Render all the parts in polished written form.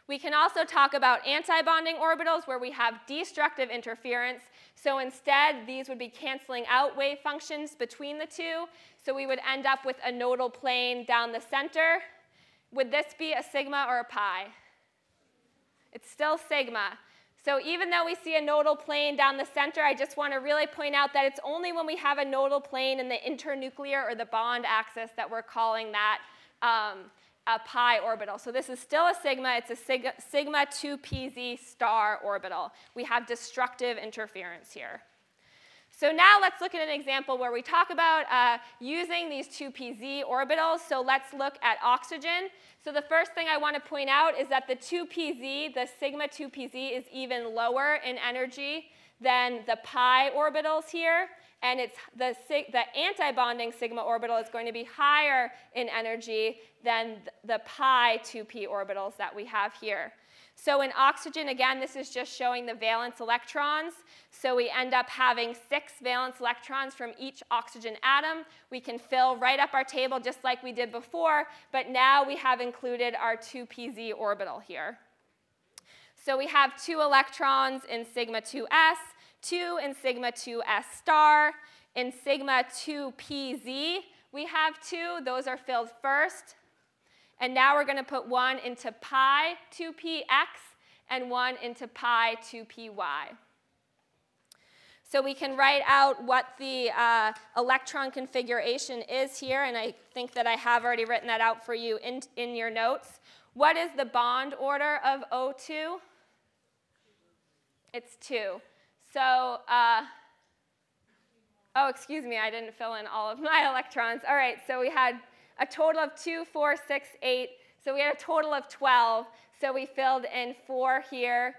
We can also talk about antibonding orbitals where we have destructive interference. So instead, these would be canceling out wave functions between the two. So we would end up with a nodal plane down the center. Would this be a sigma or a pi? It's still sigma. So even though we see a nodal plane down the center, I just want to really point out that it's only when we have a nodal plane in the internuclear or the bond axis that we're calling that a pi orbital. So this is still a sigma. It's a sigma 2pz star orbital. We have destructive interference here. So now let's look at an example where we talk about using these 2pz orbitals. So let's look at oxygen. So the first thing I want to point out is that the 2pz, the sigma 2pz, is even lower in energy than the pi orbitals here. And it's the antibonding sigma orbital is going to be higher in energy than the pi 2p orbitals that we have here. So in oxygen, again, this is just showing the valence electrons. So we end up having 6 valence electrons from each oxygen atom. We can fill right up our table just like we did before, but now we have included our 2pz orbital here. So we have 2 electrons in sigma 2s, 2 in sigma 2s star. In sigma 2pz, we have 2. Those are filled first. And now we're going to put 1 into pi 2px and 1 into pi 2py. So we can write out what the electron configuration is here, and I think that I have already written that out for you in your notes. What is the bond order of O2? It's 2. So, oh, excuse me, I didn't fill in all of my electrons. All right, so we had a total of 2, 4, 6, 8. So we had a total of 12. So we filled in 4 here.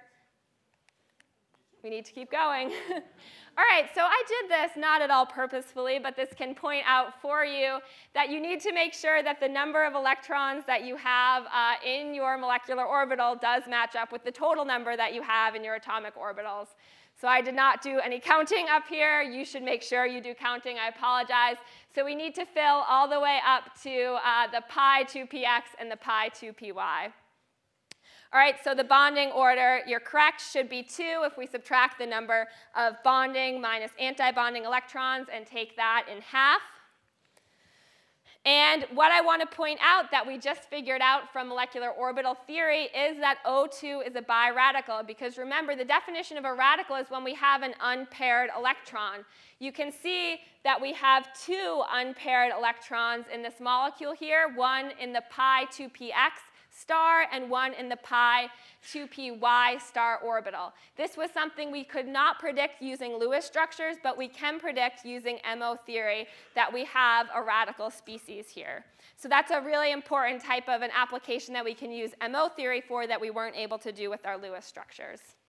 We need to keep going. All right, so I did this not at all purposefully, but this can point out for you that you need to make sure that the number of electrons that you have in your molecular orbital does match up with the total number that you have in your atomic orbitals. So I did not do any counting up here. You should make sure you do counting. I apologize. So we need to fill all the way up to the pi 2px and the pi 2py. All right, so the bonding order, you're correct, should be 2 if we subtract the number of bonding minus antibonding electrons and take that in half. And what I want to point out that we just figured out from molecular orbital theory is that O2 is a biradical, because remember, the definition of a radical is when we have an unpaired electron. You can see that we have 2 unpaired electrons in this molecule here, 1 in the pi 2px star and 1 in the pi 2py star orbital. This was something we could not predict using Lewis structures, but we can predict using MO theory that we have a radical species here. So that's a really important type of an application that we can use MO theory for that we weren't able to do with our Lewis structures.